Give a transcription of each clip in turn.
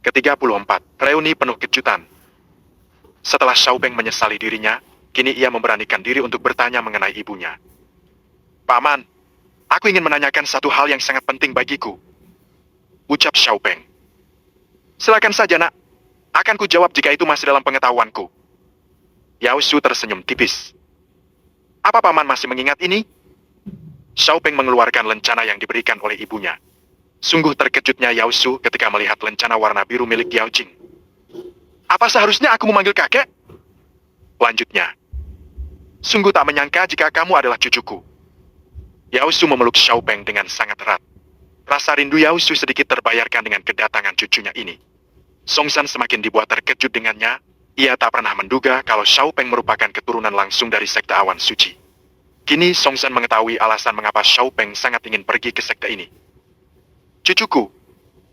Ke-34, reuni penuh kejutan. Setelah Xiaopeng menyesali dirinya, kini ia memberanikan diri untuk bertanya mengenai ibunya. Paman, aku ingin menanyakan satu hal yang sangat penting bagiku. Ucap Xiaopeng. Silakan saja nak, akan ku jawab jika itu masih dalam pengetahuanku. Yao Su tersenyum tipis. Apa paman masih mengingat ini? Xiaopeng mengeluarkan lencana yang diberikan oleh ibunya. Sungguh terkejutnya Yao Su ketika melihat lencana warna biru milik Yao Jing. Apa seharusnya aku memanggil kakek? Lanjutnya. Sungguh tak menyangka jika kamu adalah cucuku. Yao Su memeluk Xiaopeng dengan sangat erat. Rasa rindu Yao Su sedikit terbayarkan dengan kedatangan cucunya ini. Song San semakin dibuat terkejut dengannya. Ia tak pernah menduga kalau Xiaopeng merupakan keturunan langsung dari sekte awan suci. Kini Song San mengetahui alasan mengapa Xiaopeng sangat ingin pergi ke sekte ini. Cucuku,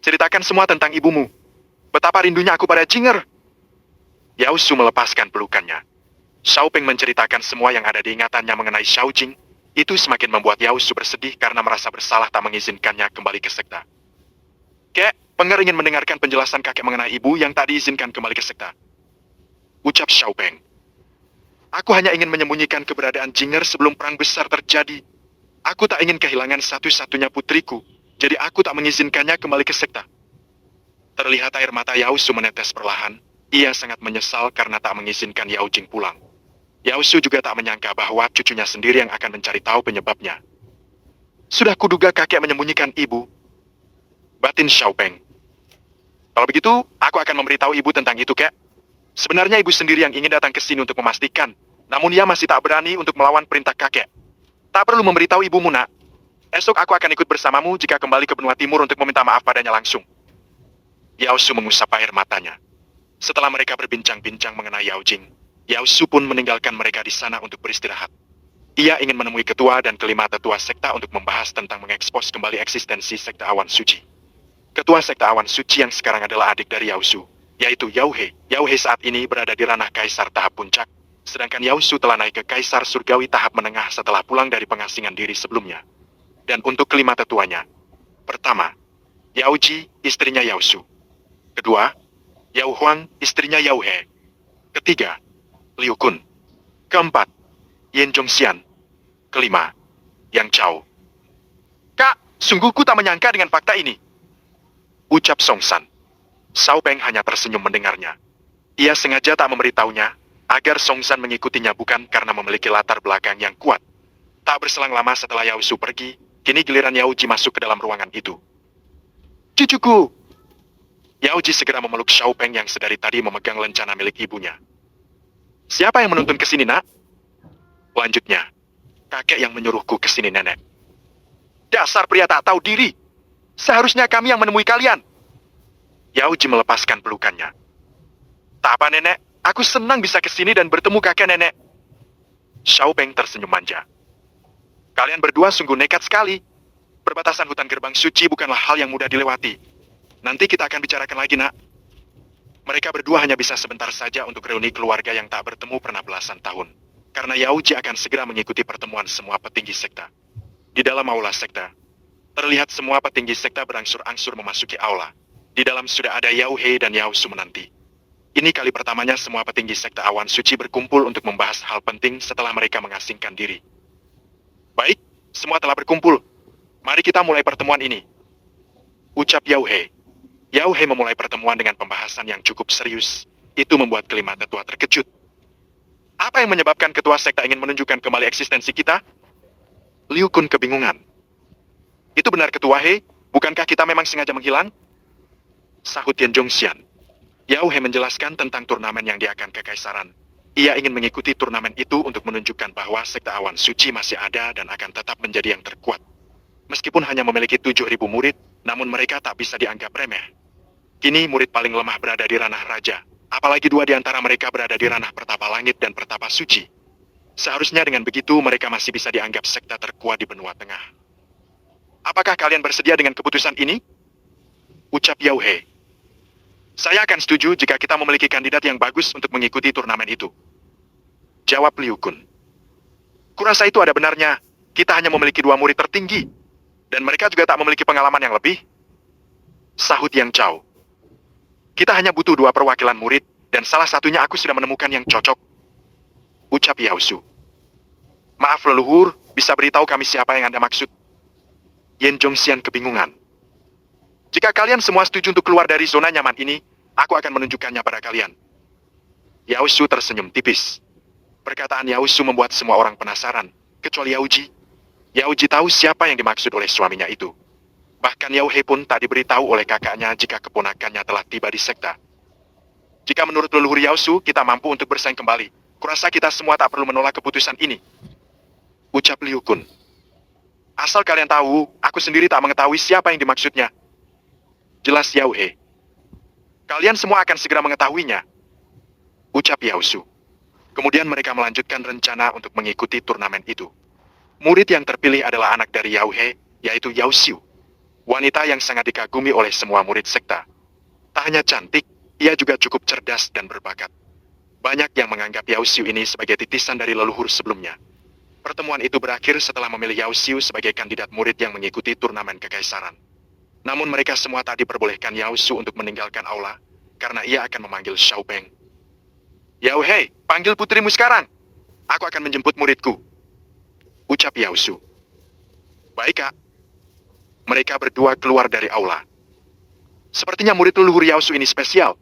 ceritakan semua tentang ibumu. Betapa rindunya aku pada Jinger. Yao Su melepaskan pelukannya. Xiaopeng menceritakan semua yang ada di ingatannya mengenai Xiao Jing. Itu semakin membuat Yao Su bersedih karena merasa bersalah tak mengizinkannya kembali ke sekte. Kek, Pengger ingin mendengarkan penjelasan kakek mengenai ibu yang tak diizinkan kembali ke sekte. Ucap Xiaopeng. Aku hanya ingin menyembunyikan keberadaan Jinger sebelum perang besar terjadi. Aku tak ingin kehilangan satu-satunya putriku, jadi aku tak mengizinkannya kembali ke sekte. Terlihat air mata Yao Su menetes perlahan. Ia sangat menyesal karena tak mengizinkan Yao Jing pulang. Yao Su juga tak menyangka bahwa cucunya sendiri yang akan mencari tahu penyebabnya. Sudah kuduga kakek menyembunyikan ibu. Batin Xiaopeng. Kalau begitu, aku akan memberitahu ibu tentang itu, kek. Sebenarnya ibu sendiri yang ingin datang ke sini untuk memastikan, namun ia masih tak berani untuk melawan perintah kakek. Tak perlu memberitahu ibumu, nak. Esok aku akan ikut bersamamu jika kembali ke benua timur untuk meminta maaf padanya langsung. Yao Su mengusap air matanya. Setelah mereka berbincang-bincang mengenai Yao Jing, Yao Su pun meninggalkan mereka di sana untuk beristirahat. Ia ingin menemui ketua dan kelima tetua sekte untuk membahas tentang mengekspos kembali eksistensi sekte awan suci. Ketua sekte awan suci yang sekarang adalah adik dari Yao Su, yaitu Yao He. Yao He saat ini berada di ranah kaisar tahap puncak, sedangkan Yao Su telah naik ke kaisar surgawi tahap menengah setelah pulang dari pengasingan diri sebelumnya. Dan untuk kelima tetuanya, pertama, Yao Ji, istrinya Yao Su. Kedua, Yao Huang, istrinya Yao He. Ketiga, Liu Kun. Keempat, Yen Zhongxian. Kelima, Yang Chao. Kak, sungguh ku tak menyangka dengan fakta ini. Ucap Song San. Xiaopeng hanya tersenyum mendengarnya. Ia sengaja tak memberitahunya, agar Song San mengikutinya bukan karena memiliki latar belakang yang kuat. Tak berselang lama setelah Yao Su pergi, kini giliran Yao Ji masuk ke dalam ruangan itu. Cucuku! Yao Ji segera memeluk Xiaopeng yang sedari tadi memegang lencana milik ibunya. Siapa yang menuntun ke sini, nak? Lanjutnya, kakek yang menyuruhku ke sini, nenek. Dasar pria tak tahu diri! Seharusnya kami yang menemui kalian. Yao Ji melepaskan pelukannya. Tak apa, nenek. Aku senang bisa ke sini dan bertemu kakek nenek. Xiaopeng tersenyum manja. Kalian berdua sungguh nekat sekali. Perbatasan hutan gerbang suci bukanlah hal yang mudah dilewati. Nanti kita akan bicarakan lagi, nak. Mereka berdua hanya bisa sebentar saja untuk reuni keluarga yang tak bertemu pernah belasan tahun. Karena Yao Ji akan segera mengikuti pertemuan semua petinggi sekte. Di dalam aula sekte, terlihat semua petinggi sekte berangsur-angsur memasuki aula. Di dalam sudah ada Yao He dan Yao Su menanti. Ini kali pertamanya semua petinggi sekte awan suci berkumpul untuk membahas hal penting setelah mereka mengasingkan diri. Baik, semua telah berkumpul. Mari kita mulai pertemuan ini. Ucap Yao He. Yao He memulai pertemuan dengan pembahasan yang cukup serius. Itu membuat kelima tetua terkejut. Apa yang menyebabkan ketua sekte ingin menunjukkan kembali eksistensi kita? Liu Kun kebingungan. Itu benar ketua He, bukankah kita memang sengaja menghilang? Sahut Yen Zhongxian. Yao He menjelaskan tentang turnamen yang diadakan kekaisaran. Ia ingin mengikuti turnamen itu untuk menunjukkan bahwa sekte awan suci masih ada dan akan tetap menjadi yang terkuat. Meskipun hanya memiliki 7.000 murid, namun mereka tak bisa dianggap remeh. Kini murid paling lemah berada di ranah raja, apalagi 2 di antara mereka berada di ranah pertapa langit dan pertapa suci. Seharusnya dengan begitu mereka masih bisa dianggap sekte terkuat di benua tengah. Apakah kalian bersedia dengan keputusan ini? Ucap Yao He. Saya akan setuju jika kita memiliki kandidat yang bagus untuk mengikuti turnamen itu. Jawab Liu Kun. Kurasa itu ada benarnya. Kita hanya memiliki 2 murid tertinggi. Dan mereka juga tak memiliki pengalaman yang lebih. Sahut Yang Chao. Kita hanya butuh 2 perwakilan murid, dan salah satunya aku sudah menemukan yang cocok. Ucap Yao Su. Maaf leluhur, bisa beritahu kami siapa yang Anda maksud? Yen Zhongxian kebingungan. Jika kalian semua setuju untuk keluar dari zona nyaman ini, aku akan menunjukkannya pada kalian. Yao Su tersenyum tipis. Perkataan Yao Su membuat semua orang penasaran, kecuali Yao Ji. Yao Ji tahu siapa yang dimaksud oleh suaminya itu. Bahkan Yao He pun tak diberitahu oleh kakaknya jika keponakannya telah tiba di sekta. Jika menurut leluhur Yao Su, kita mampu untuk bersaing kembali. Kurasa kita semua tak perlu menolak keputusan ini. Ucap Liu Kun. Asal kalian tahu, aku sendiri tak mengetahui siapa yang dimaksudnya. Jelas Yao He. Kalian semua akan segera mengetahuinya. Ucap Yao Su. Kemudian mereka melanjutkan rencana untuk mengikuti turnamen itu. Murid yang terpilih adalah anak dari Yao He, yaitu Yao Xiu. Wanita yang sangat dikagumi oleh semua murid sekta. Tak hanya cantik, ia juga cukup cerdas dan berbakat. Banyak yang menganggap Yao Xiu ini sebagai titisan dari leluhur sebelumnya. Pertemuan itu berakhir setelah memilih Yao Xiu sebagai kandidat murid yang mengikuti turnamen kekaisaran. Namun mereka semua tak diperbolehkan Yao Xiu untuk meninggalkan aula, karena ia akan memanggil Xiao Peng. Yao He, panggil putrimu sekarang. Aku akan menjemput muridku. Ucap Yao Xiu. Baik, Kak. Mereka berdua keluar dari aula. Sepertinya murid leluhur Yao Xiu ini spesial.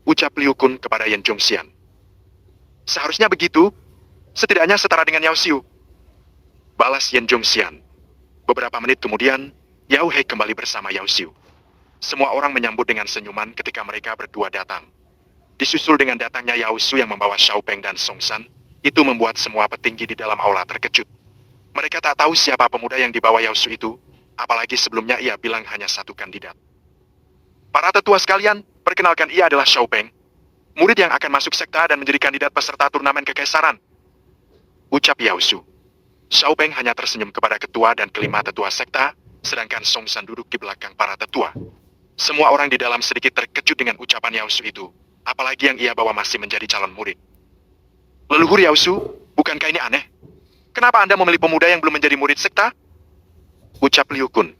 Ucap Liu Kun kepada Yen Zhongxian. Seharusnya begitu. Setidaknya setara dengan Yao Xiu. Balas Yen Zhongxian. Beberapa menit kemudian, Yao He kembali bersama Yao Xiu. Semua orang menyambut dengan senyuman ketika mereka berdua datang. Disusul dengan datangnya Yao Xiu yang membawa Xiao Peng dan Song San, itu membuat semua petinggi di dalam aula terkejut. Mereka tak tahu siapa pemuda yang dibawa Yao Xiu itu, apalagi sebelumnya ia bilang hanya satu kandidat. Para tetua sekalian, perkenalkan ia adalah Xiao Peng, murid yang akan masuk sekta dan menjadi kandidat peserta turnamen kekaisaran. Ucap Yao Xiu. Xiao Peng hanya tersenyum kepada ketua dan kelima tetua sekta, sedangkan Song San duduk di belakang para tetua. Semua orang di dalam sedikit terkejut dengan ucapan Yao Xiu itu, apalagi yang ia bawa masih menjadi calon murid. Leluhur Yao Xiu, bukankah ini aneh? Kenapa Anda memilih pemuda yang belum menjadi murid sekta? Ucap Liu Kun.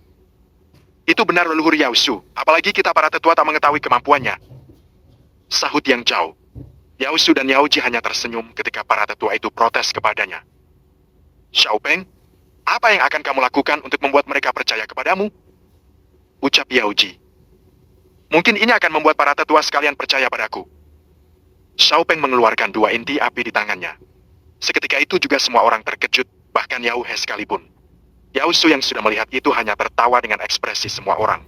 Itu benar leluhur Yao Xiu, apalagi kita para tetua tak mengetahui kemampuannya. Sahut Yang Zhao. Yao Xiu dan Yao Ji hanya tersenyum ketika para tetua itu protes kepadanya. Xiao Peng, apa yang akan kamu lakukan untuk membuat mereka percaya kepadamu? Ucap Yao Ji. Mungkin ini akan membuat para tetua sekalian percaya padaku. Xiao Peng mengeluarkan 2 inti api di tangannya. Seketika itu juga semua orang terkejut, bahkan Yao He sekalipun. Yao Xiu yang sudah melihat itu hanya tertawa dengan ekspresi semua orang.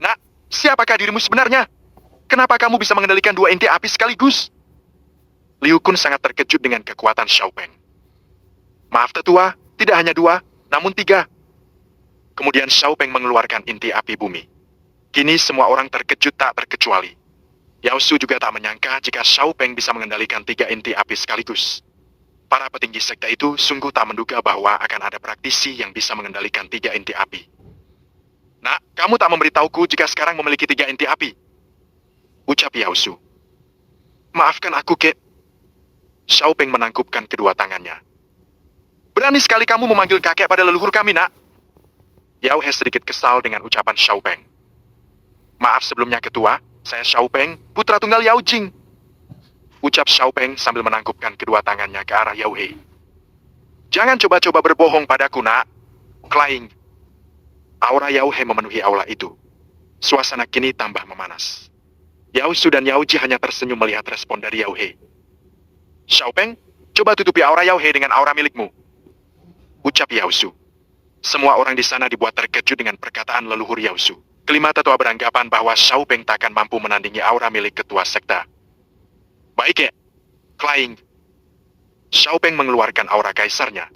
Nak, siapakah dirimu sebenarnya? Kenapa kamu bisa mengendalikan 2 inti api sekaligus? Liu Kun sangat terkejut dengan kekuatan Xiao Peng. Maaf tetua, tidak hanya 2, namun 3. Kemudian Xiao Peng mengeluarkan inti api bumi. Kini semua orang terkejut tak terkecuali. Yao Xiu juga tak menyangka jika Xiao Peng bisa mengendalikan 3 inti api sekaligus. Para petinggi sekte itu sungguh tak menduga bahwa akan ada praktisi yang bisa mengendalikan 3 inti api. Nak, kamu tak memberitahuku jika sekarang memiliki 3 inti api. Ucap Yao Xiu. Maafkan aku, Kek. Xiao Peng menangkupkan kedua tangannya. Berani sekali kamu memanggil kakek pada leluhur kami, nak. Yao He sedikit kesal dengan ucapan Xiao Peng. Maaf sebelumnya ketua, saya Xiao Peng, putra tunggal Yao Jing. Ucap Xiao Peng sambil menangkupkan kedua tangannya ke arah Yao He. Jangan coba-coba berbohong padaku, nak. Klaing. Aura Yao He memenuhi aula itu. Suasana kini tambah memanas. Yao Xiu dan Yao Ji hanya tersenyum melihat respon dari Yao He. Xiao Peng, coba tutupi aura Yao He dengan aura milikmu. Ucap Yao Xiu. Semua orang di sana dibuat terkejut dengan perkataan leluhur Yao Xiu. Kelima tetua beranggapan bahwa Xiao Peng takkan mampu menandingi aura milik ketua sekta. Baik ya, Klaing. Xiao Peng mengeluarkan aura kaisarnya.